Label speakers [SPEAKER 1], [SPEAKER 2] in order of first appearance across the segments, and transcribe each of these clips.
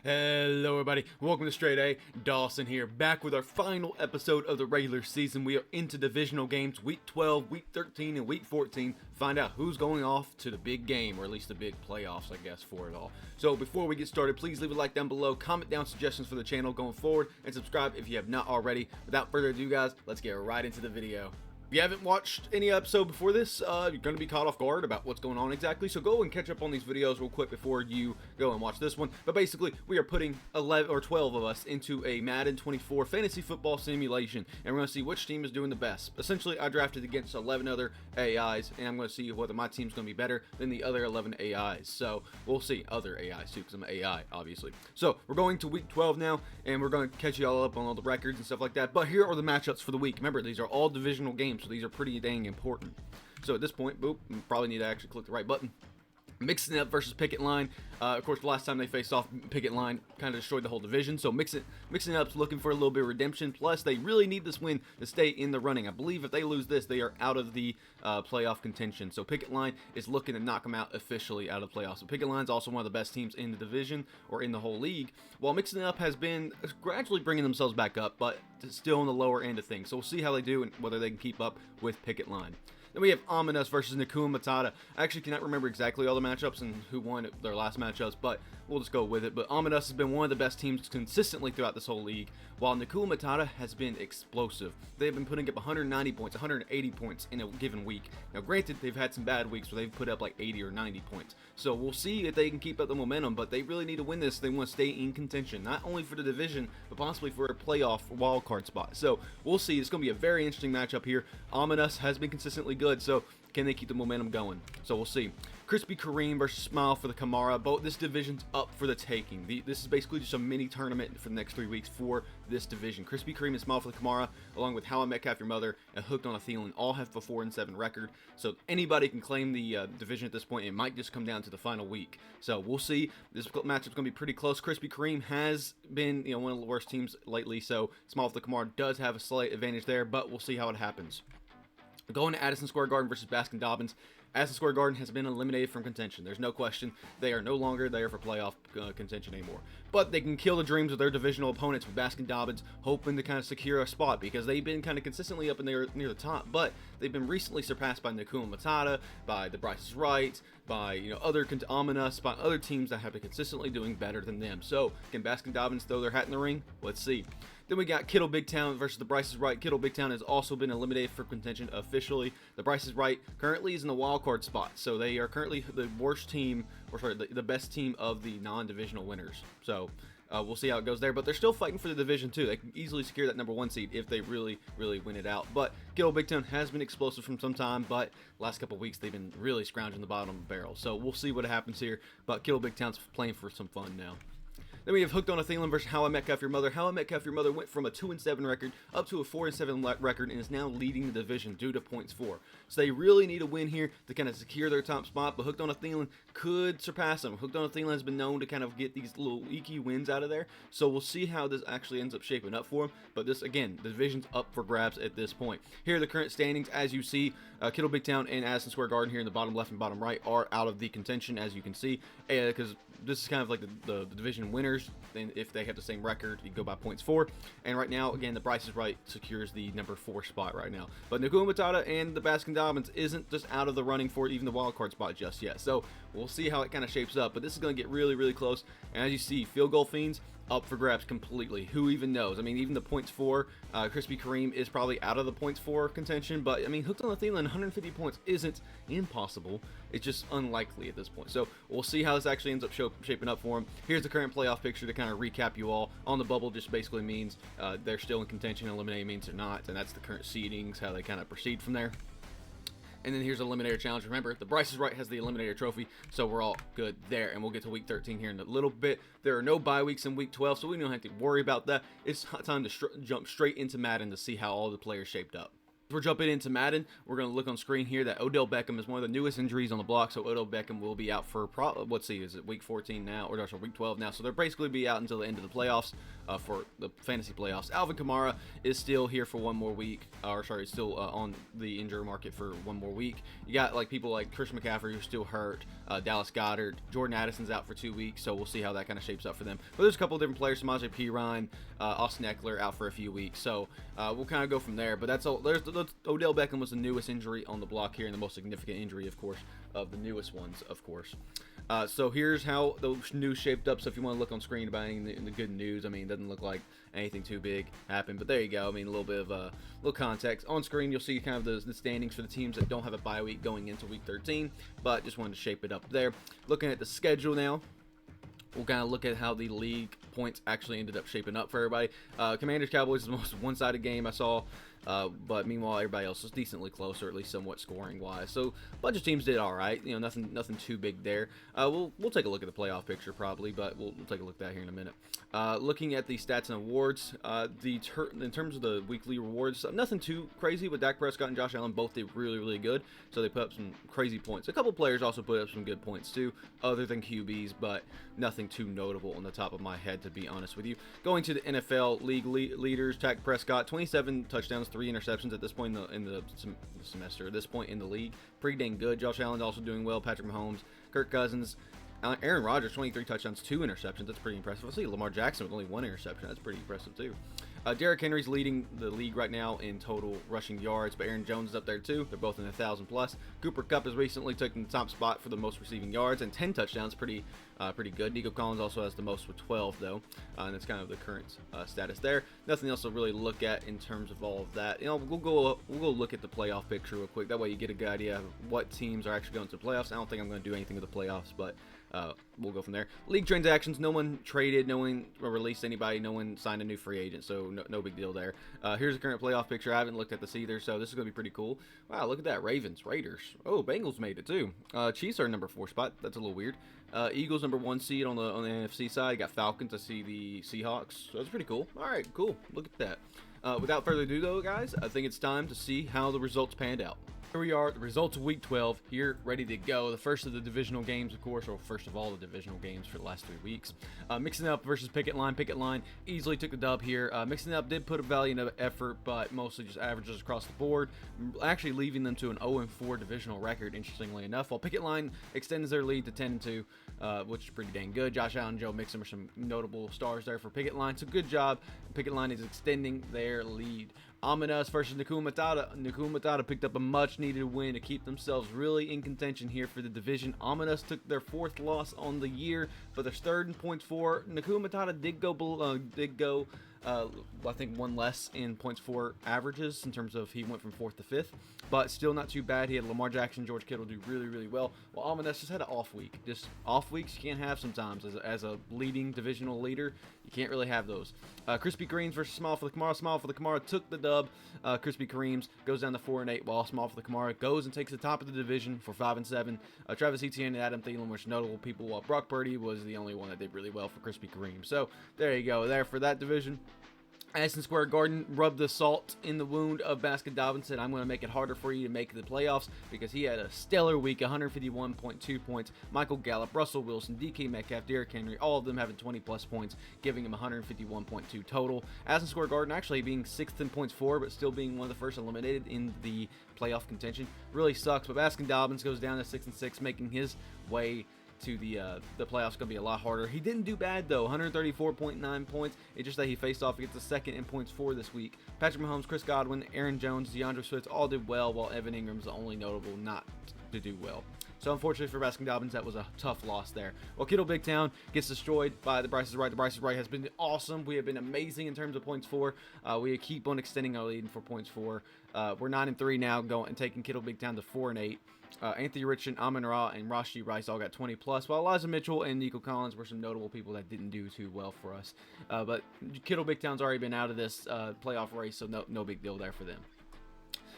[SPEAKER 1] Hello everybody, welcome to StraightA. Dawson here, back with our final episode of the regular season. We are into divisional games, week 12, week 13, and week 14. Find out who's going off to the big game, or at least the big playoffs, I guess, for it all. So before we get started, please leave a like down below, comment down suggestions for the channel going forward, and subscribe if you have not already. Without further ado, guys, let's get right into the video. If you haven't watched any episode before this, you're going to be caught off guard about what's going on exactly, so go and catch up on these videos real quick before you go and watch this one. But basically, we are putting 11 or 12 of us into a Madden 24 fantasy football simulation, and we're going to see which team is doing the best. Essentially, I drafted against 11 other AIs, and I'm going to see whether my team's going to be better than the other 11 AIs. So we'll see. Other AIs too, because I'm an AI, obviously. So we're going to week 12 now, and we're going to catch you all up on all the records and stuff like that. But here are the matchups for the week. Remember, these are all divisional games, so these are pretty dang important. So at this point, boop, probably need to actually click the right button. Mixing it up versus Picket Line. Of course, the last time they faced off, Picket Line kind of destroyed the whole division. So mixing it up, looking for a little bit of redemption. Plus, they really need this win to stay in the running. I believe if they lose this, they are out of the playoff contention. So Picket Line is looking to knock them out officially out of the playoffs. So Picket Line is also one of the best teams in the division or in the whole league. While Mixing It Up has been gradually bringing themselves back up, but still on the lower end of things. So we'll see how they do and whether they can keep up with Picket Line. Then we have Ominous versus Nakua Matata. I actually cannot remember exactly all the matchups and who won their last matchups, but we'll just go with it. But Ominous has been one of the best teams consistently throughout this whole league, while Nakua Matata has been explosive. They've been putting up 190 points, 180 points in a given week. Now, granted, they've had some bad weeks where they've put up like 80 or 90 points. So we'll see if they can keep up the momentum, but they really need to win this. They want to stay in contention, not only for the division, but possibly for a playoff wildcard spot. So we'll see. It's going to be a very interesting matchup here. Ominous has been consistently good, so can they keep the momentum going? So we'll see. Krispy Kreme versus Smile for the Kamara. Both this division's up for the taking. This is basically just a mini tournament for the next 3 weeks for this division. Krispy Kreme and Smile for the Kamara, along with How I Met Half Your Mother and Hooked on a Feeling, all have a 4-7 record. So anybody can claim the division at this point. It might just come down to the final week. So we'll see. This matchup's going to be pretty close. Krispy Kreme has been, one of the worst teams lately. So Smile for the Kamara does have a slight advantage there, but we'll see how it happens. Going to Addison Square Garden versus Baskin-Robbins. Addison Square Garden has been eliminated from contention. There's no question. They are no longer there for playoff contention anymore. But they can kill the dreams of their divisional opponents with Baskin-Robbins, hoping to kind of secure a spot because they've been kind of consistently up in there near the top. But they've been recently surpassed by Nakua Matata, by The Bryce is Right, by other Ominous, by other teams that have been consistently doing better than them. So can Baskin-Robbins throw their hat in the ring? Let's see. Then we got Kittle Big Town versus The Bryce is Right. Kittle Big Town has also been eliminated for contention officially. The Bryce is Right currently is in the wild card spot, so they are currently the worst team, or sorry, the best team of the non-divisional winners. So we'll see how it goes there, but they're still fighting for the division too. They can easily secure that #1 seed if they really win it out. But Kittle Big Town has been explosive from some time, but last couple weeks they've been really scrounging the bottom of the barrel. So we'll see what happens here. But Kittle Big Town's playing for some fun now. Then we have Hooked on a Feeling versus How I Met Half Your Mother. How I Met Half Your Mother went from a 2-7 record up to a 4-7 record and is now leading the division due to points for. So they really need a win here to kind of secure their top spot, but Hooked on a Feeling could surpass them. Hooked on a Feeling has been known to kind of get these little eeky wins out of there, so we'll see how this actually ends up shaping up for them. But this, again, the division's up for grabs at this point. Here are the current standings. As you see, Kittle Big Town and Addison Square Garden here in the bottom left and bottom right are out of the contention, as you can see, because this is kind of like the division winners. And if they have the same record, you go by points for. And right now, again, the Bryce is Right secures the #4 spot right now. But Nakua Matata and the Baskin-Robbins isn't just out of the running for even the wild card spot just yet. So we'll see how it kind of shapes up. But this is going to get really close. And as you see, Field Goal Fiends up for grabs completely. Who even knows? I mean, even the points for Krispy Kreme is probably out of the points for contention. But I mean, Hooked on a Feeling, 150 points isn't impossible. It's just unlikely at this point. So we'll see how this actually ends up shaping up for them. Here's the current playoff picture to kind of recap you all. On the bubble just basically means they're still in contention. Eliminated means they're not, and that's the current seedings, how they kind of proceed from there. And then here's Eliminator Challenge. Remember, the Bryce is Right has the Eliminator Trophy, so we're all good there. And we'll get to week 13 here in a little bit. There are no bye weeks in week 12, so we don't have to worry about that. It's time to jump straight into Madden to see how all the players shaped up. We're jumping into Madden. We're going to look on screen here that Odell Beckham is one of the newest injuries on the block. So Odell Beckham will be out for, let's see, is it week 14 now? Or sorry, week 12 now. So they'll basically be out until the end of the playoffs, for the fantasy playoffs. Alvin Kamara is still here for one more week. Still on the injury market for one more week. You got like people like Christian McCaffrey who's still hurt. Dallas Goedert. Jordan Addison's out for 2 weeks. So we'll see how that kind of shapes up for them. But there's a couple of different players. Samaje Perine, Austin Eckler out for a few weeks. So we'll kind of go from there. But that's all. Odell Beckham was the newest injury on the block here, and the most significant injury, of course, of the newest ones, of course. So here's how the news shaped up. So if you want to look on screen about any of the good news, I mean, it doesn't look like anything too big happened, but there you go. I mean, a little bit of little context. On screen, you'll see kind of the standings for the teams that don't have a bye week going into week 13, but just wanted to shape it up there. Looking at the schedule now, we'll kind of look at how the league points actually ended up shaping up for everybody. Commanders Cowboys is the most one-sided game I saw. But meanwhile, everybody else was decently close, or at least somewhat scoring-wise. So a bunch of teams did all right. You know, nothing too big there. We'll take a look at the playoff picture probably, but we'll take a look at that here in a minute. Looking at the stats and awards, in terms of the weekly rewards, nothing too crazy. But Dak Prescott and Josh Allen both did really, really good. So they put up some crazy points. A couple players also put up some good points too, other than QBs, but nothing too notable on the top of my head, to be honest with you. Going to the NFL league leaders, Dak Prescott, 27 touchdowns, 3 interceptions at this point in the semester. At this point in the league, pretty dang good. Josh Allen also doing well. Patrick Mahomes, Kirk Cousins, Aaron Rodgers, 23 touchdowns, 2 interceptions. That's pretty impressive. Let's see, Lamar Jackson with only 1 interception. That's pretty impressive too. Derrick Henry's leading the league right now in total rushing yards, but Aaron Jones is up there too. They're both in 1,000 plus. Cooper Kupp has recently taken the top spot for the most receiving yards and 10 touchdowns. Pretty good. Nico Collins also has the most with 12 though, and that's kind of the current status there. Nothing else to really look at in terms of all of that. You know, we'll go look at the playoff picture real quick. That way you get a good idea of what teams are actually going to the playoffs. I don't think I'm going to do anything with the playoffs, but we'll go from there. League transactions, no one traded, no one released anybody, no one signed a new free agent, so no big deal there. Here's the current playoff picture. I haven't looked at this either, so this is going to be pretty cool. Wow, look at that. Ravens, Raiders. Oh, Bengals made it too. Chiefs are number 4 spot. That's a little weird. Eagles number 1 seed on the NFC side. You got Falcons. I see the Seahawks. So that's pretty cool. All right, cool. Look at that. Without further ado, though, guys, I think it's time to see how the results panned out. Here we are, the results of week 12, here ready to go. The first of the divisional games, of course, or first of all the divisional games for the last 3 weeks. Mixing Up versus Picket Line. Picket Line easily took the dub here. Mixing Up did put a valiant effort, but mostly just averages across the board, actually leaving them to an 0-4 divisional record, interestingly enough, while Picket Line extends their lead to 10-2, which is pretty dang good. Josh Allen and Joe Mixon are some notable stars there for Picket Line, so good job. Picket Line is extending their lead. Ominous versus Nakuma Matata. Nakuma Matata picked up a much-needed win to keep themselves really in contention here for the division. Ominous took their 4th loss on the year, but their 3rd in points for. Nakuma Matata did go I think 1 less in points for averages in terms of he went from 4th to 5th, but still not too bad. He had Lamar Jackson, George Kittle do really, really well. Well, Ominous just had an off week. Just off weeks you can't have sometimes as a leading divisional leader. You can't really have those. Krispy Kremes versus Smile for the Kamara. Smile for the Kamara took the dub. Krispy Kremes goes down to 4-8, while Smile for the Kamara goes and takes the top of the division for 5-7. Travis Etienne and Adam Thielen were notable people, while Brock Purdy was the only one that did really well for Krispy Kreme. So there you go, there for that division. Madison Square Garden rubbed the salt in the wound of Baskin-Robbins, said, I'm going to make it harder for you to make the playoffs, because he had a stellar week, 151.2 points. Michael Gallup, Russell Wilson, DK Metcalf, Derrick Henry, all of them having 20-plus points, giving him 151.2 total. Madison Square Garden actually being 6th in points for, but still being one of the first eliminated in the playoff contention. Really sucks, but Baskin-Robbins goes down to 6-6, making his way to the playoffs. Going to be a lot harder. He didn't do bad though, 134.9 points. It's just that he faced off against the 2nd in points for this week. Patrick Mahomes, Chris Godwin, Aaron Jones, DeAndre Swift all did well, while Evan Ingram's the only notable not to do well. So unfortunately for Baskin-Robbins, that was a tough loss there. Well, Kittle Big Town gets destroyed by the Bryce is Right. The Bryce is Right has been awesome. We have been amazing in terms of points for. We keep on extending our lead for points for. We're 9-3 now, going and taking Kittle Big Town to 4-8. Anthony Richardson, Amon Ra, and Rashee Rice all got 20 plus, while Elijah Mitchell and Nico Collins were some notable people that didn't do too well for us. But Kittle Big Town's already been out of this playoff race, so no big deal there for them.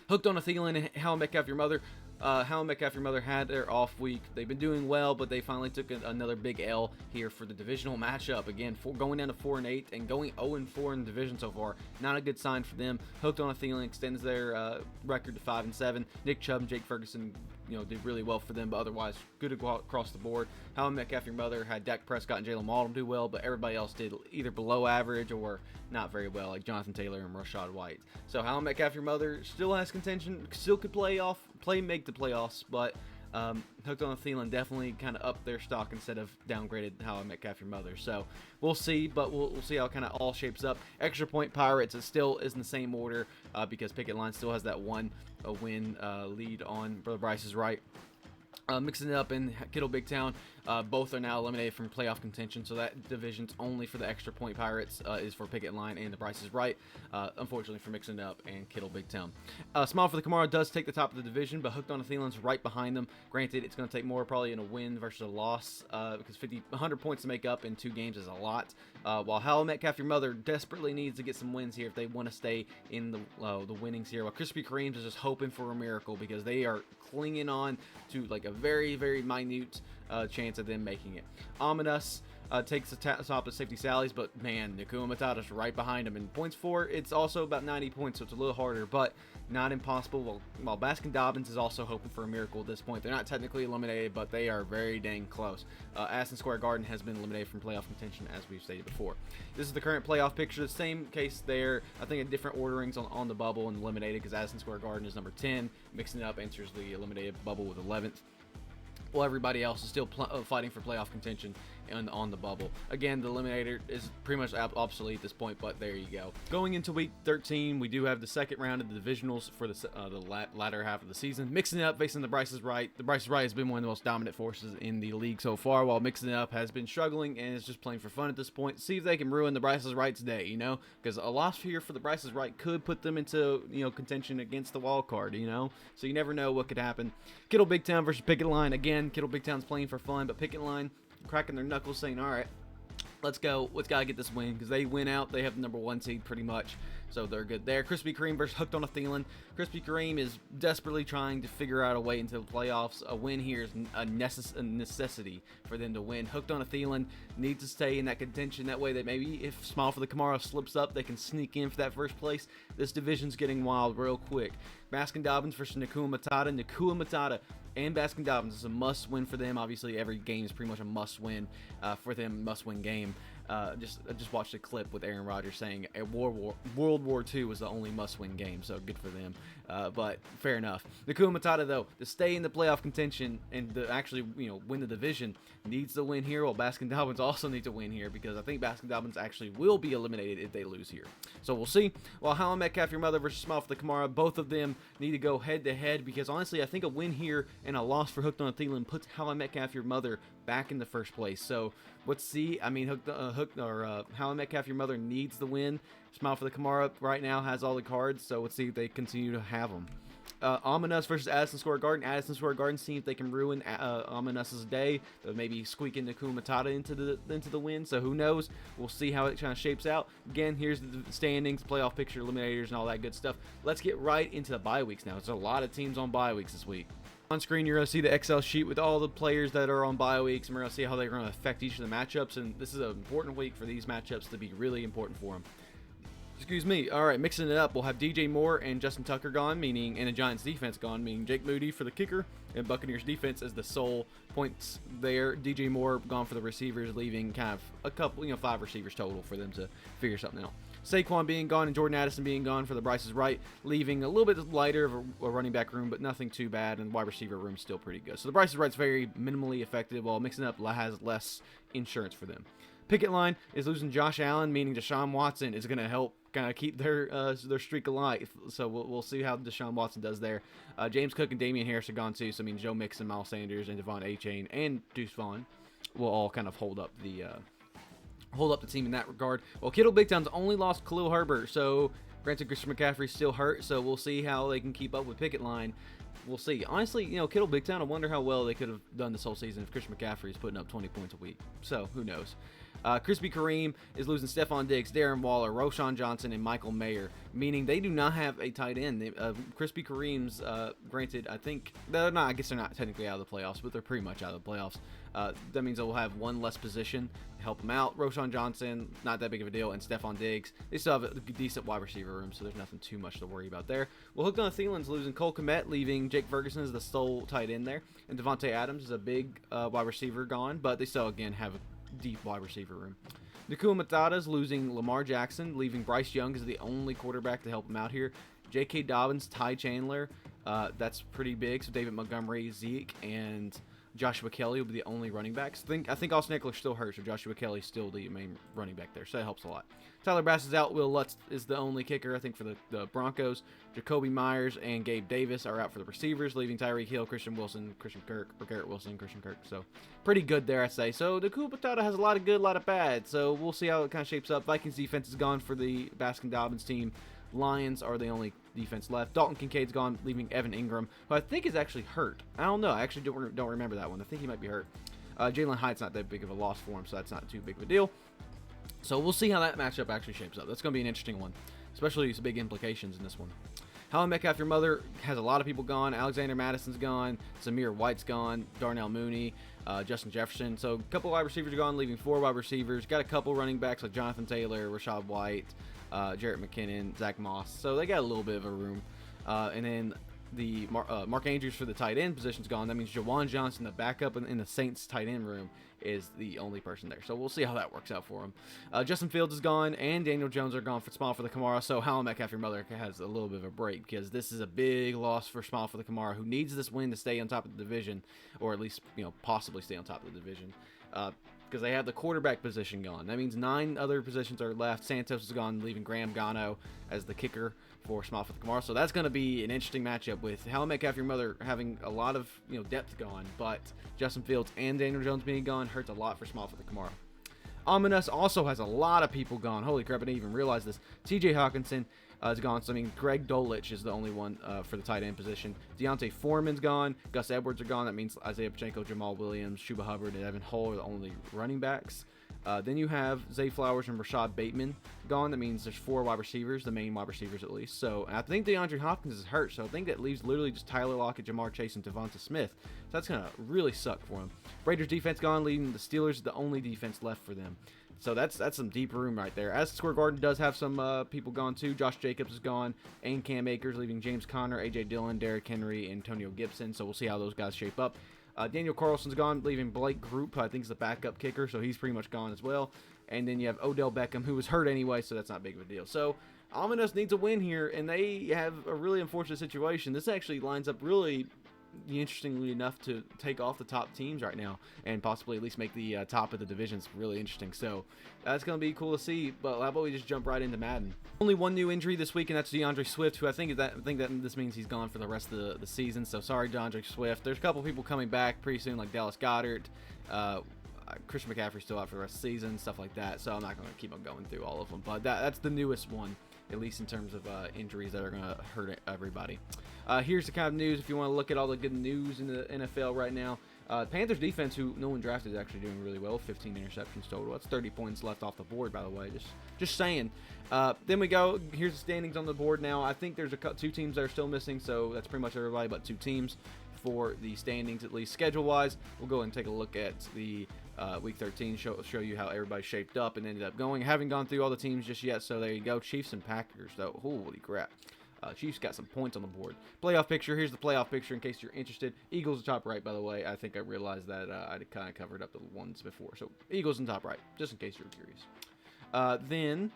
[SPEAKER 1] Hooked on a Thielen, How I Met Your Mother. How I Met Your Mother had their off week. They've been doing well, but they finally took another big L here for the divisional matchup. Again, going down to 4-8 and going 0-4 in the division so far. Not a good sign for them. Hooked on a Feeling extends their record to 5-7. Nick Chubb and Jake Ferguson, did really well for them, but otherwise good to go across the board. How I Met Your Mother had Dak Prescott and Jalen Waddle do well, but everybody else did either below average or not very well, like Jonathan Taylor and Rashad White. So How I Met Your Mother still has contention, still could make the playoffs, but Hooked on a Feeling definitely kind of upped their stock instead of downgraded How I Met Your Mother. So we'll see, but we'll see how it kind of all shapes up. Extra Point Pirates is still in the same order because Picket Line still has that one win lead on Brother Bryce's right. Mixing it up in Kittle Big Town, both are now eliminated from playoff contention, so that division's only for the Extra Point Pirates is for Picket Line and the Bryce is Right, unfortunately for Mixing It Up and Kittle Big Town. Smile for the Kamara does take the top of the division, but Hooked on a Feeling's right behind them. Granted, it's going to take more probably in a win versus a loss because 100 points to make up in 2 games is a lot, while How I Met Your Mother desperately needs to get some wins here if they want to stay in the winnings here, while Krispy Kreme's is just hoping for a miracle because they are clinging on to like a very, very minute chance of them making it. Ominous takes the top of Safety Sally's, but man, Nakua Matata's right behind him. And points for, it's also about 90 points, so it's a little harder, but not impossible. While Baskin Dobbins is also hoping for a miracle at this point. They're not technically eliminated, but they are very dang close. Aston Square Garden has been eliminated from playoff contention, as we've stated before. This is the current playoff picture. The same case there. I think in different orderings on the bubble and eliminated because Aston Square Garden is number 10. Mixing it up enters the eliminated bubble with 11th. Well, everybody else is still fighting for playoff contention on the bubble. Again, the eliminator is pretty much obsolete at this point, but there you go. Going into week 13, we do have the second round of the divisionals for the latter half of the season. Mixing it up, facing the Bryce is Right. The Bryce is Right has been one of the most dominant forces in the league so far, while Mixing It Up has been struggling and is just playing for fun at this point. See if they can ruin the Bryce is Right's day, because a loss here for the Bryce is Right could put them into, contention against the wild card, So you never know what could happen. Kittle Big Town versus Picket Line. Again, Kittle Big Town's playing for fun, but Picket Line cracking their knuckles saying, all right, let's go. Let's gotta get this win because they win out. They have the number 1 seed pretty much, so they're good there. Krispy Kreme versus Hooked on a Feeling. Krispy Kreme is desperately trying to figure out a way into the playoffs. A win here is a necessity for them to win. Hooked on a Feeling needs to stay in that contention. That way, that maybe if Smile for the Kamara slips up, they can sneak in for that first place. This division's getting wild real quick. Baskin Dobbins versus Nakua Matata. Nakua Matata and Baskin Dobbins is a must-win for them. Obviously, every game is pretty much a must-win for them, must-win game. I just watched a clip with Aaron Rodgers saying World War II was the only must-win game, so good for them. But fair enough. Nakua Matata, though, to stay in the playoff contention and to actually win the division, needs to win here, while Baskin Dobbins also needs to win here because I think Baskin Dobbins actually will be eliminated if they lose here. So we'll see. While How I Met Your Mother versus Smile for the Kamara, both of them need to go head-to-head because honestly, I think a win here and a loss for Hooked on a Feeling puts How I Met Your Mother back in the first place. So let's see. I mean, How I Met Your Mother needs the win. Smile for the Kamara right now has all the cards, so let's see if they continue to have them. Ominous versus Addison Square Garden. Addison Square Garden, see if they can ruin Ominous's day, but maybe squeak in Nakua Matata into the win. So who knows? We'll see how it kind of shapes out. Again, here's the standings, playoff picture, eliminators, and all that good stuff. Let's get right into the bye weeks now. There's a lot of teams on bye weeks this week. On screen, you're going to see the Excel sheet with all the players that are on bye weeks, and we're going to see how they're going to affect each of the matchups. And this is an important week for these matchups to be really important for them. Excuse me. All right, mixing it up, we'll have DJ Moore and Justin Tucker gone, and the Giants defense gone, meaning Jake Moody for the kicker and Buccaneers defense as the sole points there. DJ Moore gone for the receivers, leaving kind of a couple, 5 receivers total for them to figure something out. Saquon being gone and Jordan Addison being gone for the Bryce is Right, leaving a little bit lighter of a running back room, but nothing too bad, and wide receiver room still pretty good. So the Bryce is Right's very minimally effective, while mixing up has less insurance for them. Picket Line is losing Josh Allen, meaning Deshaun Watson is going to help kind of keep their streak alive. So we'll see how Deshaun Watson does there. James Cook and Damian Harris are gone too. So I mean Joe Mixon, Miles Sanders, and Devon A-Chain and Deuce Vaughn will all kind of hold up the team in that regard. Well, Kittle Big Town's only lost Khalil Herbert. So granted, Christian McCaffrey's still hurt. So we'll see how they can keep up with Picket Line. We'll see. Honestly, Kittle Big Town, I wonder how well they could have done this whole season if Christian McCaffrey is putting up 20 points a week. So who knows? Krispy Kreme is losing Stephon Diggs, Darren Waller, Roshan Johnson, and Michael Mayer, meaning they do not have a tight end. Krispy Kreme's, granted, I think they're not. I guess they're not technically out of the playoffs, but they're pretty much out of the playoffs. That means they'll have one less position to help them out. Roshan Johnson, not that big of a deal, and Stephon Diggs, they still have a decent wide receiver room, so there's nothing too much to worry about there. Well, hooked on Thielen's losing Cole Kmet, leaving Jake Ferguson as the sole tight end there, and Devontae Adams is a big wide receiver gone, but they still again have a deep wide receiver room. Nakua Matata's losing Lamar Jackson, leaving Bryce Young as the only quarterback to help him out here. J.K. Dobbins, Ty Chandler, that's pretty big. So David Montgomery, Zeke, and Joshua Kelly will be the only running backs. I think Austin Eckler still hurt, so Joshua Kelly's still the main running back there, so that helps a lot. Tyler Bass is out. Will Lutz is the only kicker, I think, for the Broncos. Jacoby Myers and Gabe Davis are out for the receivers, leaving Tyreek Hill, Christian Wilson, Christian Kirk, or Garrett Wilson, Christian Kirk. So pretty good there, I'd say. So the Nakua Matata has a lot of good, a lot of bad. So we'll see how it kind of shapes up. Vikings defense is gone for the Baskin-Dobbins team. Lions are the only defense left. Dalton Kincaid's gone, leaving Evan Ingram, who I think is actually hurt. I don't know. I actually don't remember that one. I think he might be hurt. Jalen Hyatt's not that big of a loss for him, so that's not too big of a deal. So we'll see how that matchup actually shapes up. That's going to be an interesting one, especially some big implications in this one. How Metcalf, your mother, has a lot of people gone. Alexander Madison's gone. Zamir White's gone. Darnell Mooney. Justin Jefferson. So a couple wide receivers are gone, leaving 4 wide receivers. Got a couple running backs like Jonathan Taylor, Rashad White, Jarrett McKinnon, Zach Moss. So they got a little bit of a room. And then the Mark Andrews for the tight end position's gone. That means Jawan Johnson, the backup in the Saints tight end room, is the only person there. So we'll see how that works out for him. Justin Fields is gone, and Daniel Jones are gone for Small for the Kamara. So How Metcalf, your mother, has a little bit of a break because this is a big loss for Small for the Kamara, who needs this win to stay on top of the division, or at least possibly stay on top of the division. Because they have the quarterback position gone. That means 9 other positions are left. Santos is gone, leaving Graham Gano as the kicker for Small for the Kamara. So that's going to be an interesting matchup with How Metcalf, your mother, having a lot of depth gone, but Justin Fields and Daniel Jones being gone hurts a lot for Small for the Kamara. Ominous also has a lot of people gone. Holy crap, I didn't even realize this. TJ Hawkinson is gone. So, I mean, Greg Dulcich is the only one for the tight end position. Deontay Foreman's gone. Gus Edwards are gone. That means Isaiah Pacheco, Jamal Williams, Shuba Hubbard, and Evan Hull are the only running backs. Then you have Zay Flowers and Rashad Bateman gone. That means there's 4 wide receivers, the main wide receivers at least. So, and I think DeAndre Hopkins is hurt. So I think that leaves literally just Tyler Lockett, Jamar Chase, and Devonta Smith. So that's going to really suck for him. Raiders defense gone, leaving the Steelers the only defense left for them. So that's some deep room right there. As Square Garden does have some people gone too. Josh Jacobs is gone, and Cam Akers, leaving James Conner, A.J. Dillon, Derrick Henry, Antonio Gibson. So we'll see how those guys shape up. Daniel Carlson's gone, leaving Blake Group, who I think is the backup kicker, so he's pretty much gone as well. And then you have Odell Beckham, who was hurt anyway, so that's not big of a deal. So Ominous needs a win here, and they have a really unfortunate situation. This actually lines up really interestingly enough to take off the top teams right now and possibly at least make the top of the divisions really interesting. So that's going to be cool to see. But how about we just jump right into Madden? Only one new injury this week, and that's DeAndre Swift, who I think that this means he's gone for the rest of the season. So sorry, DeAndre Swift. There's a couple people coming back pretty soon, like Dallas Goedert. Christian McCaffrey's still out for the rest of the season, stuff like that. So I'm not going to keep on going through all of them. But that's the newest one, at least in terms of injuries that are going to hurt everybody. Here's the kind of news if you want to look at all the good news in the NFL right now. Panthers defense, who no one drafted, is actually doing really well. 15 interceptions total. That's 30 points left off the board, by the way. Just saying. Then we go. Here's the standings on the board now. I think there's 2 teams that are still missing, so that's pretty much everybody but 2 teams for the standings, at least schedule-wise. We'll go ahead and take a look at the Week 13, show you how everybody shaped up and ended up going. Haven't gone through all the teams just yet, so there you go. Chiefs and Packers, though. Holy crap. Chiefs got some points on the board. Playoff picture. Here's the playoff picture in case you're interested. Eagles top right, by the way. I think I realized that I kind of covered up the ones before. So Eagles in top right, just in case you're curious. Then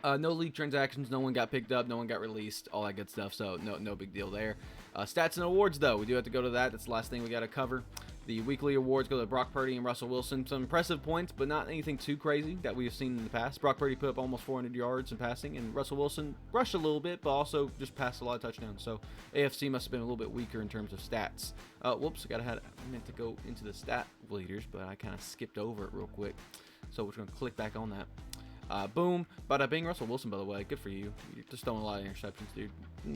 [SPEAKER 1] no league transactions. No one got picked up. No one got released. All that good stuff. So no big deal there. Stats and awards, though. We do have to go to that. That's the last thing we got to cover. The weekly awards go to Brock Purdy and Russell Wilson. Some impressive points, but not anything too crazy that we have seen in the past. Brock Purdy put up almost 400 yards in passing, and Russell Wilson rushed a little bit, but also just passed a lot of touchdowns. So AFC must have been a little bit weaker in terms of stats. Whoops, I meant to go into the stat leaders, but I kind of skipped over it real quick. So we're going to click back on that. Boom. Bada bing. Russell Wilson, by the way. Good for you. You're just throwing a lot of interceptions, dude.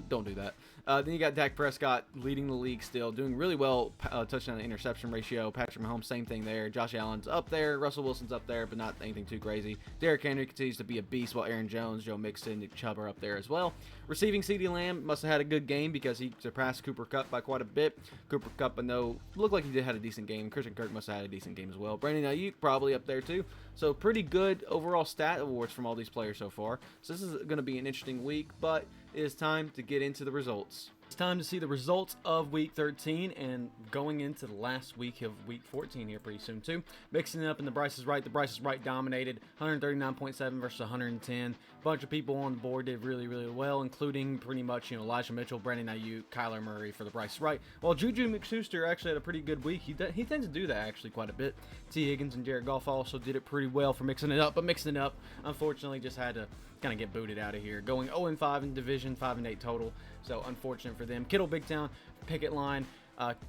[SPEAKER 1] Don't do that. Then you got Dak Prescott leading the league still, doing really well, touchdown to interception ratio. Patrick Mahomes, same thing there. Josh Allen's up there. Russell Wilson's up there, but not anything too crazy. Derrick Henry continues to be a beast, while Aaron Jones, Joe Mixon, Nick Chubb are up there as well. Receiving, CeeDee Lamb must have had a good game because he surpassed Cooper Kupp by quite a bit. Cooper Kupp, I know, looked like he did have a decent game. Christian Kirk must have had a decent game as well. Brandon Ayuk probably up there too. So pretty good overall stat awards from all these players so far. So this is going to be an interesting week, but it is time to get into the results. It's time to see the results of Week 13 and going into the last week of Week 14 here pretty soon too. Mixing it up in the Bryce is Right. The Bryce is Right dominated, 139.7 versus 110. Bunch of people on the board did really, really well, including pretty much, Elijah Mitchell, Brandon Ayuk, Kyler Murray for the Bryce is Right. While Juju McSchuster actually had a pretty good week. He tends to do that actually quite a bit. T. Higgins and Jared Goff also did it pretty well for mixing it up, but mixing it up, unfortunately, just had to kind of get booted out of here. Going 0-5 in division, 5-8 total. So unfortunate for them. Kittle, Big Town, Picket Line.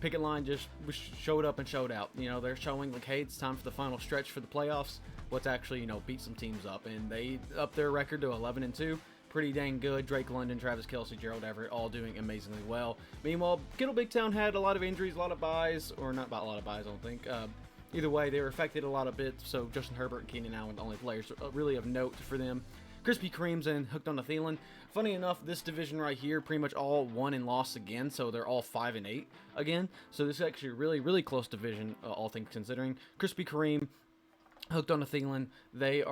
[SPEAKER 1] Picket Line just showed up and showed out. They're showing like, hey, it's time for the final stretch for the playoffs. Let's actually, beat some teams up. And they upped their record to 11-2. Pretty dang good. Drake London, Travis Kelce, Gerald Everett, all doing amazingly well. Meanwhile, Kittle, Big Town had a lot of injuries, a lot of buys, or not a lot of buys, I don't think. Either way, they were affected a lot of bits. So Justin Herbert and Keenan Allen, the only players really of note for them. Krispy Kreme's and hooked on to Thielen. Funny enough, this division right here pretty much all won and lost again, so they're all 5-8 again. So this is actually a really, really close division, all things considering. Krispy Kreme hooked on to Thielen. They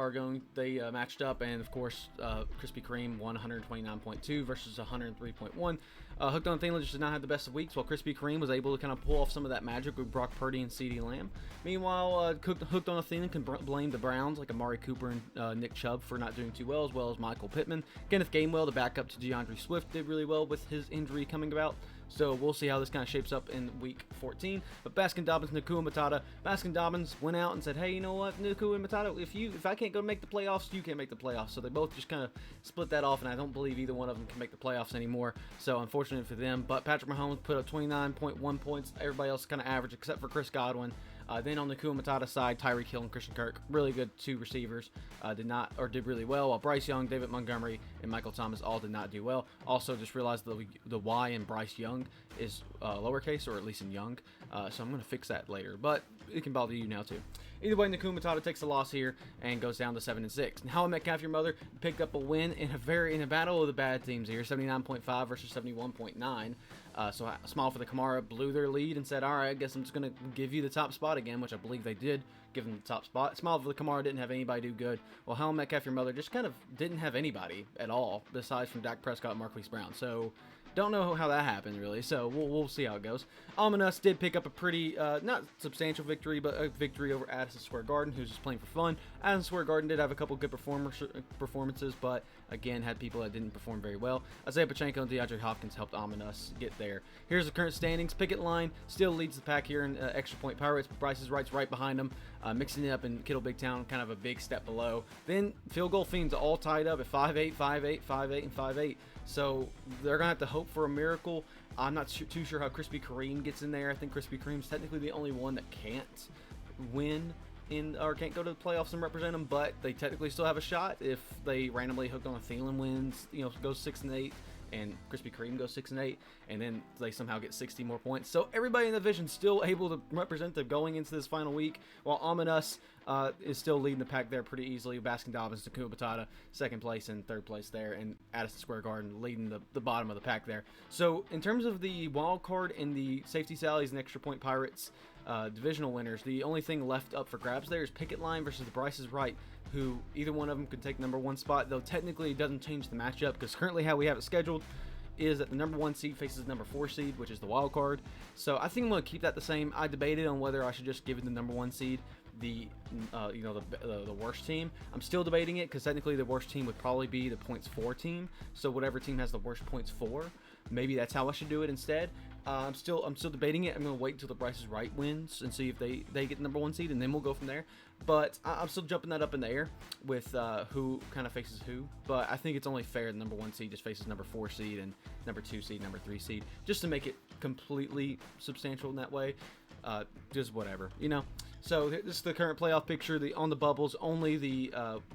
[SPEAKER 1] matched up, and of course, Krispy Kreme won 129.2 versus 103.1. Hooked on Thielen just did not have the best of weeks, while Krispy Kreme was able to kind of pull off some of that magic with Brock Purdy and CeeDee Lamb. Meanwhile, hooked on Thielen can blame the Browns, like Amari Cooper and Nick Chubb, for not doing too well as Michael Pittman. Kenneth Gainwell, the backup to DeAndre Swift, did really well with his injury coming about. So we'll see how this kind of shapes up in Week 14. But Baskin-Robbins, Nakua Matata. Baskin-Robbins went out and said, hey, you know what, Nakua and Matata, if I can't go make the playoffs, you can't make the playoffs. So they both just kind of split that off, and I don't believe either one of them can make the playoffs anymore. So unfortunate for them. But Patrick Mahomes put up 29.1 points. Everybody else kind of average except for Chris Godwin. Then on the Nakua Matata side, Tyreek Hill and Christian Kirk, really good two receivers, did really well, while Bryce Young, David Montgomery, and Michael Thomas all did not do well. Also, just realized the Y in Bryce Young is lowercase, or at least in Young, so I'm going to fix that later, but it can bother you now too. Either way, Nakua Matata takes a loss here and goes down to 7-6. Now, Metcalf, your mother, picked up a win in a battle of the bad teams here, 79.5 versus 71.9. So Smile for the Kamara blew their lead and said, all right, I guess I'm just going to give you the top spot again, which I believe they did give them the top spot. Smile for the Kamara didn't have anybody do good. Well, How Metcalf, your mother, just kind of didn't have anybody at all, besides from Dak Prescott and Marquise Brown. So don't know how that happened, really, so we'll see how it goes. Ominous did pick up a pretty, not substantial victory, but a victory over Addison Square Garden, who's just playing for fun. Addison Square Garden did have a couple good performances, but, again, had people that didn't perform very well. Isaiah Pacheco and DeAndre Hopkins helped Ominous get there. Here's the current standings. Picket Line still leads the pack here in extra point Pirates, but Bryce is Right's right behind them. Mixing it up in Kittle Big Town, kind of a big step below. Then Field Goal Fiends all tied up at 5-8, 5-8, 5-8, and 5-8. So they're going to have to hope for a miracle. I'm not too sure how Krispy Kreme gets in there. I think Krispy Kreme's technically the only one that can't win or can't go to the playoffs and represent them, but they technically still have a shot if they randomly hook on a Thielen wins, goes 6-8. And Krispy Kreme goes 6-8, and then they somehow get 60 more points. So everybody in the division still able to represent them going into this final week, while Ominous is still leading the pack there pretty easily. Baskin-Robbins, Nakua Matata, second place and third place there, and Addison Square Garden leading the bottom of the pack there. So in terms of the wild card and the safety sallies and extra point Pirates divisional winners, the only thing left up for grabs there is Picket Line versus the Bryce is Right, who either one of them could take number one spot, though technically it doesn't change the matchup, because currently how we have it scheduled is that the number 1 seed faces the number 4 seed, which is the wild card. So I think I'm going to keep that the same. I debated on whether I should just give it the number 1 seed the worst team. I'm still debating it, because technically the worst team would probably be the points 4 team. So whatever team has the worst points 4, maybe that's how I should do it instead. I'm still debating it. I'm going to wait until the Bryce is Right wins and see if they get the number 1 seed, and then we'll go from there. But I'm still jumping that up in the air with who kind of faces who. But I think it's only fair the number 1 seed just faces number 4 seed and number 2 seed, number 3 seed, just to make it completely substantial in that way. Just whatever, So this is the current playoff picture. On the bubbles, only the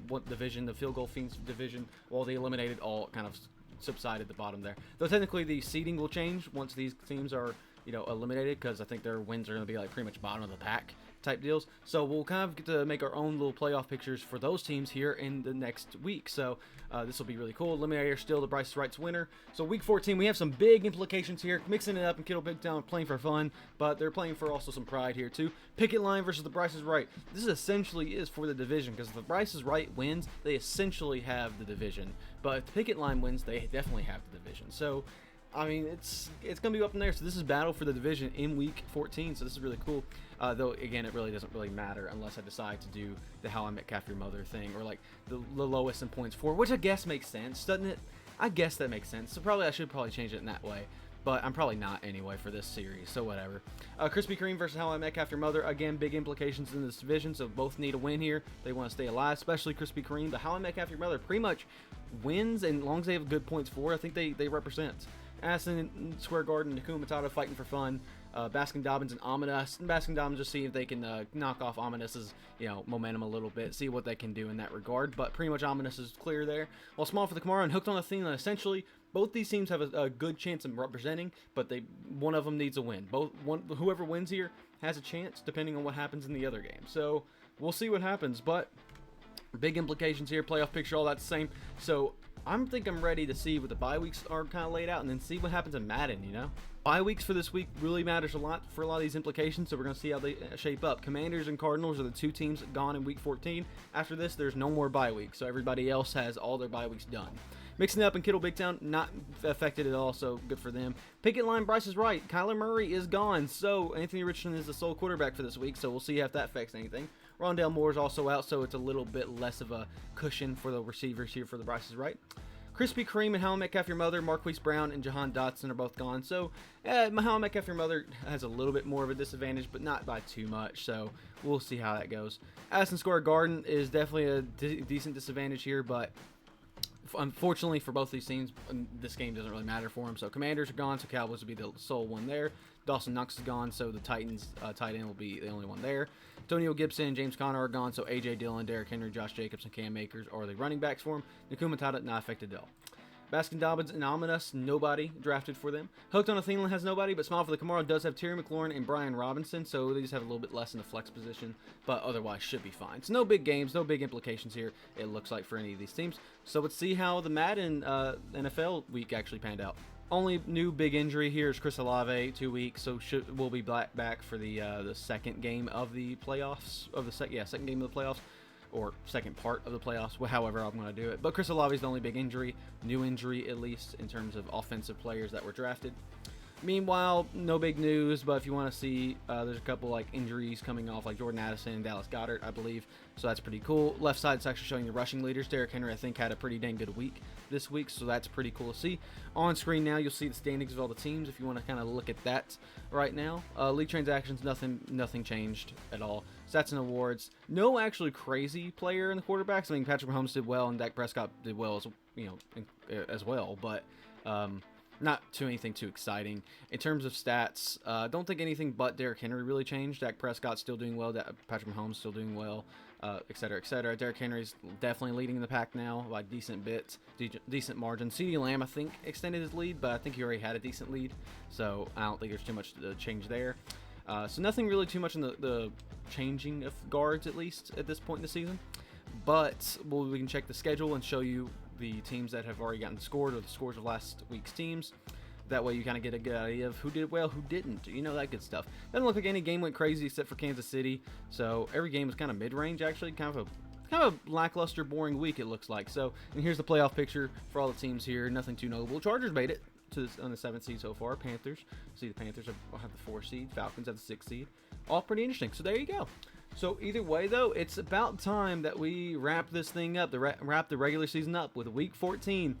[SPEAKER 1] what division, the Field Goal Fiends division, while they eliminated all kind of subsided the bottom there. Though technically the seeding will change once these teams are eliminated, because I think their wins are going to be like pretty much bottom of the pack type deals. So we'll kind of get to make our own little playoff pictures for those teams here in the next week. So this will be really cool. Eliminator still the Bryce Wright's winner. So week 14, we have some big implications here. Mixing it up and Kittle Big Town playing for fun, but they're playing for also some pride here too. Picket line versus the Bryce's Right. This essentially is for the division, because if the Bryce's Right wins, they essentially have the division. But if the Picket line wins, they definitely have the division. So I mean, it's going to be up in there. So this is battle for the division in week 14. So this is really cool. Though, again, it really doesn't really matter unless I decide to do the How I Met Your Mother thing, or like the lowest in points for, which I guess makes sense, doesn't it? I guess that makes sense. So I should probably change it in that way. But I'm probably not anyway for this series, so whatever. Krispy Kreme versus How I Met Your Mother. Again, big implications in this division, so both need a win here. They want to stay alive, especially Krispy Kreme. The How I Met Your Mother pretty much wins, and as long as they have good points for, I think they represent. Aston Square Garden, Nakuma Matata fighting for fun. Baskin Dobbins and Ominous. And Baskin Dobbins just see if they can knock off Ominous's momentum a little bit, see what they can do in that regard. But pretty much Ominous is clear there. While Small for the Kamara and Hooked on a Theme, essentially both these teams have a good chance of representing, but one of them needs a win. Whoever wins here has a chance, depending on what happens in the other game. So we'll see what happens. But big implications here, playoff picture, all that the same. So I'm ready to see what the bye weeks are kind of laid out, and then see what happens in Madden, Bye weeks for this week really matters a lot for a lot of these implications, so we're going to see how they shape up. Commanders and Cardinals are the two teams gone in week 14. After this, there's no more bye weeks, so everybody else has all their bye weeks done. Mixing it up in Kittle Big Town, not affected at all, so good for them. Picket line, Bryce is right. Kyler Murray is gone, so Anthony Richardson is the sole quarterback for this week, so we'll see if that affects anything. Rondale Moore is also out, so it's a little bit less of a cushion for the receivers here for the Bryce is right. Krispy Kreme and How I Met Your Mother, Marquise Brown and Jahan Dotson are both gone. So, How I Met Your Mother has a little bit more of a disadvantage, but not by too much. So, we'll see how that goes. Aston Square Garden is definitely a decent disadvantage here, but unfortunately for both these teams, this game doesn't really matter for them. So, Commanders are gone, so Cowboys will be the sole one there. Dawson Knox is gone, so the Titans tight end will be the only one there. Antonio Gibson and James Conner are gone, so A.J. Dillon, Derrick Henry, Josh Jacobs, and Cam Akers are the running backs for him. Nakuma Matata not affected at all. Baskin Dobbins and Ominous, nobody drafted for them. Hooked on a Thielen has nobody, but Smile for the Kamara does have Terry McLaurin and Brian Robinson, so they just have a little bit less in the flex position, but otherwise should be fine. So no big games, no big implications here, it looks like, for any of these teams. So let's see how the Madden NFL week actually panned out. Only new big injury here is Chris Olave, 2 weeks, so will be back for the second game of the playoffs, second game of the playoffs, or second part of the playoffs, however I'm going to do it. But Chris Olave is the only big injury, new injury at least, in terms of offensive players that were drafted. Meanwhile, no big news, but if you want to see, there's a couple like injuries coming off, like Jordan Addison and Dallas Goedert, I believe. So that's pretty cool. Left side is actually showing the rushing leaders. Derrick Henry, I think, had a pretty dang good week this week, so that's pretty cool to see. On screen now, you'll see the standings of all the teams if you want to kind of look at that right now. League transactions, nothing changed at all. Stats and awards, no actually crazy player in the quarterbacks. I mean, Patrick Mahomes did well, and Dak Prescott did well as well, but not anything too exciting. In terms of stats, don't think anything but Derrick Henry really changed. Dak Prescott still doing well. Patrick Mahomes still doing well, etc., etc. Derrick Henry's definitely leading the pack now by decent margin. CeeDee Lamb, I think, extended his lead, but I think he already had a decent lead, so I don't think there's too much to change there. So nothing really too much in the changing of guards, at least at this point in the season. But we can check the schedule and show you the teams that have already gotten scored, or the scores of last week's teams. That way you kind of get a good idea of who did well, who didn't, that good stuff. Doesn't look like any game went crazy except for Kansas City, so every game was kind of mid-range actually, kind of a lackluster, boring week it looks like. So, and here's the playoff picture for all the teams here, nothing too notable. Chargers made it on the 7th seed so far. Panthers, see the Panthers have the 4th seed, Falcons have the 6th seed. All pretty interesting, so there you go. So either way, though, it's about time that we wrap this thing up, wrap the regular season up with Week 14.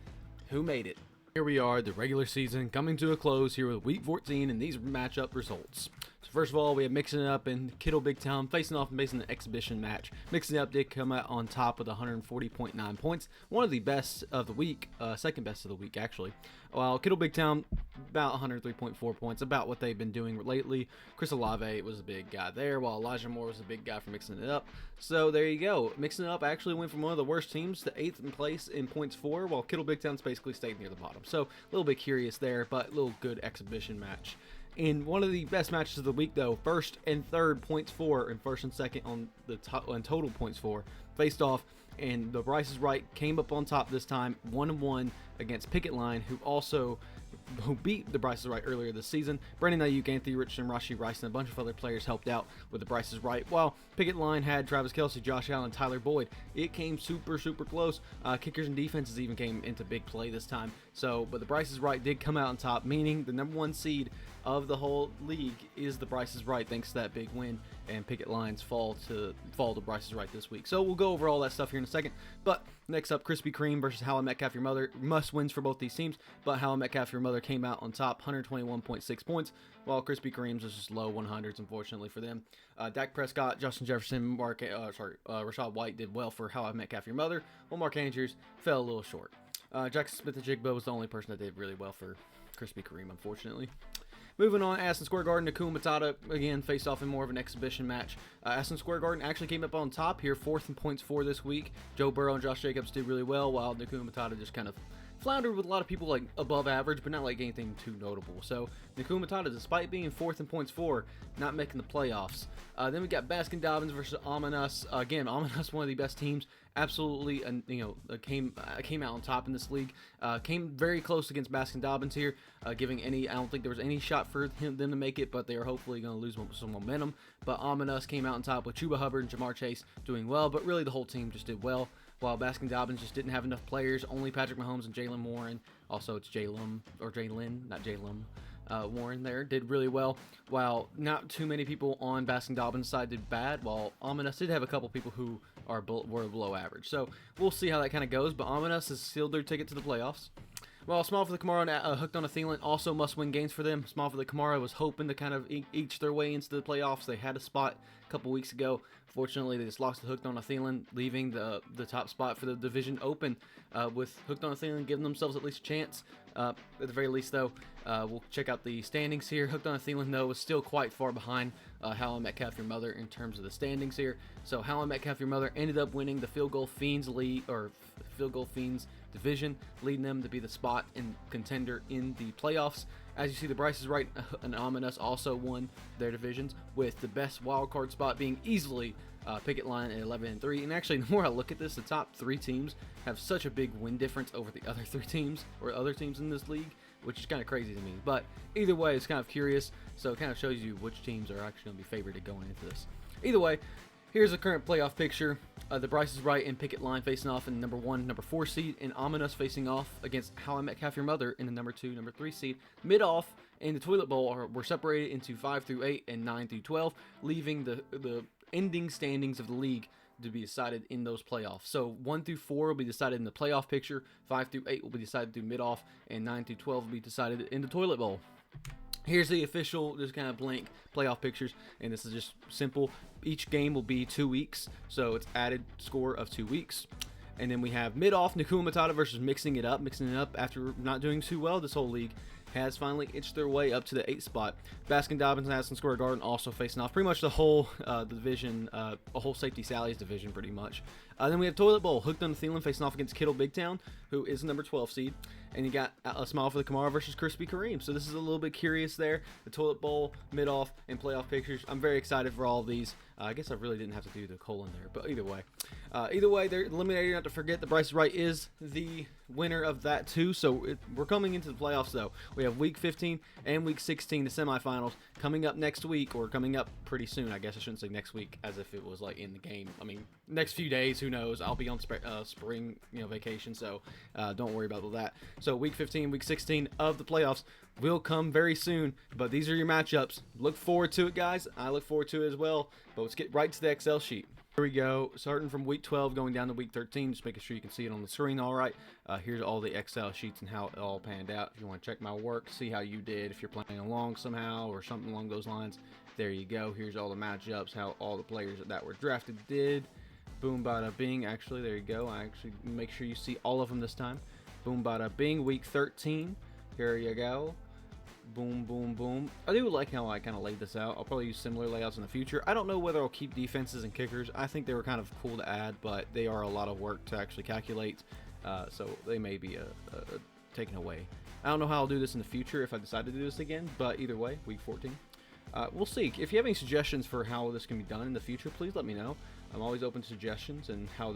[SPEAKER 1] Who made it? Here we are, the regular season coming to a close here with Week 14 and these matchup results. So first of all, we have Mixing It Up and Kittle Big Town facing off and facing an exhibition match. Mixing It Up did come out on top with 140.9 points, one of the best of the week, second best of the week actually. While Kittle Big Town about 103.4 points, about what they've been doing lately. Chris Olave was a big guy there, while Elijah Moore was a big guy for Mixing It Up. So there you go. Mixing It Up actually went from one of the worst teams to 8th in place in points for, while Kittle Big Town's basically stayed near the bottom. So a little bit curious there, but a little good exhibition match. In one of the best matches of the week, though, first and third points for, and first and second on the on total points for, faced off, and the Bryce is Right came up on top this time, 1-1 against Picket Line, who beat the Bryce is Right earlier this season. Brandon Ayuk, Anthony Richardson, Rashee Rice, and a bunch of other players helped out with the Bryce is Right, while Picket Line had Travis Kelce, Josh Allen, Tyler Boyd. It came super close. Kickers and defenses even came into big play this time. But the Bryce is Right did come out on top, meaning the number 1 seed of the whole league is the Bryce is Right, thanks to that big win, and Picket Line's fall to Bryce is Right this week. So we'll go over all that stuff here in a second. But next up, Krispy Kreme versus How I Met Your Mother. Must wins for both these teams, but How I Met Your Mother came out on top, 121.6 points, while Krispy Kreme's was just low 100s, unfortunately for them. Dak Prescott, Justin Jefferson, Rashad White did well for How I Met Your Mother, while Mark Andrews fell a little short. Jackson Smith-Njigba was the only person that did really well for Krispy Kreme, unfortunately. Moving on, Aston Square Garden, Nakua Matata again faced off in more of an exhibition match. Aston Square Garden actually came up on top here, 4th in points for this week. Joe Burrow and Josh Jacobs did really well, while Nakua Matata just kind of floundered with a lot of people like above average, but not like anything too notable. So Nakua Matata, despite being 4th in points for, not making the playoffs. Then we got Baskin Dobbins versus Ominous. Again, Ominous, one of the best teams. Absolutely, came out on top in this league. Came very close against Baskin Dobbins here, I don't think there was any shot for them to make it, but they are hopefully going to lose some momentum. But Ominous came out on top with Chuba Hubbard and Jamar Chase doing well, but really the whole team just did well. While Baskin Dobbins just didn't have enough players, only Patrick Mahomes and Jalen Warren, also it's Jalen, not Jalen, Warren there, did really well, while not too many people on Baskin Dobbins' side did bad, while Ominous did have a couple people who were below average. So we'll see how that kind of goes, but Ominous has sealed their ticket to the playoffs. Well, Small for the Kamara and Hooked on a Thielen also must-win games for them. Small for the Kamara was hoping to kind of each their way into the playoffs. They had a spot a couple weeks ago. Fortunately, they just lost to Hooked on a Thielen, leaving the top spot for the division open, with Hooked on a Thielen giving themselves at least a chance. At the very least, though, we'll check out the standings here. Hooked on a Thielen, though, is still quite far behind How I Met Your Mother in terms of the standings here. So How I Met Your Mother ended up winning the Field Goal Fiends division, leading them to be the spot and contender in the playoffs. As you see, the Bryce is Right and Ominous also won their divisions, with the best wild card spot being easily Picket Line at 11-3. And actually, the more I look at this, the top 3 teams have such a big win difference over the other 3 teams or other teams in this league, which is kind of crazy to me. But either way, it's kind of curious, so it kind of shows you which teams are actually going to be favored going into this. Either way, here's the current playoff picture. The Bryce is Right and Picket Line facing off in the number 1, number 4 seed, and Ominous facing off against How I Met Your Mother in the number 2, number 3 seed. Mid-off and the Toilet Bowl were separated into 5 through 8 and 9 through 12, leaving the ending standings of the league to be decided in those playoffs. So 1 through 4 will be decided in the playoff picture, 5 through 8 will be decided through mid-off, and 9 through 12 will be decided in the Toilet Bowl. Here's the official, just kind of blank playoff pictures, and this is just simple. Each game will be 2 weeks, so it's added score of 2 weeks. And then we have mid-off, Nakua Matata versus Mixing It Up. Mixing It Up, after not doing too well this whole league, has finally inched their way up to the 8th spot. Baskin Dobbins and Aston Square Garden also facing off pretty much the whole division, a whole Safety Sally's division pretty much. Then we have Toilet Bowl, Hooked on Thielen facing off against Kittle Big Town, who is the number 12 seed. And you got a Smile for the Kamara versus Krispy Kreme. So this is a little bit curious there. The Toilet Bowl, mid-off, and playoff pictures. I'm very excited for all of these. I guess I really didn't have to do the colon there, but either way, they're eliminated. Not to forget, the Bryce is Right is the winner of that too. So we're coming into the playoffs though. We have Week 15 and Week 16, the semifinals, coming up next week, or coming up pretty soon. I guess I shouldn't say next week, as if it was like in the game. I mean, next few days, who knows? I'll be on spring vacation, so don't worry about all that. So Week 15, Week 16 of the playoffs will come very soon, but these are your matchups. Look forward to it, guys. I look forward to it as well, but let's get right to the Excel sheet. Here we go, starting from Week 12 going down to Week 13, just making sure you can see it on the screen all right. Here's all the Excel sheets and how it all panned out. If you want to check my work, see how you did, if you're playing along somehow or something along those lines, There you go. Here's all the matchups, how all the players that were drafted did. Boom, bada, bing. Actually, there you go. I actually make sure you see all of them this time. Boom, bada, bing. Week 13. Here you go. Boom, boom, boom. I do like how I kind of laid this out. I'll probably use similar layouts in the future. I don't know whether I'll keep defenses and kickers. I think they were kind of cool to add, but they are a lot of work to actually calculate. So they may be taken away. I don't know how I'll do this in the future if I decide to do this again, but either way, week 14. We'll see. If you have any suggestions for how this can be done in the future, please let me know. I'm always open to suggestions and how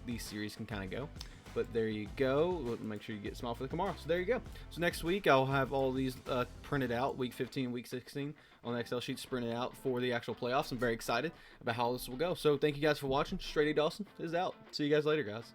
[SPEAKER 1] these series can kind of go. But there you go. Make sure you get Smile for the Kamara. So there you go. So next week, I'll have all these printed out, week 15, week 16, on the Excel sheets printed out for the actual playoffs. I'm very excited about how this will go. So thank you guys for watching. StraightA Dawson is out. See you guys later, guys.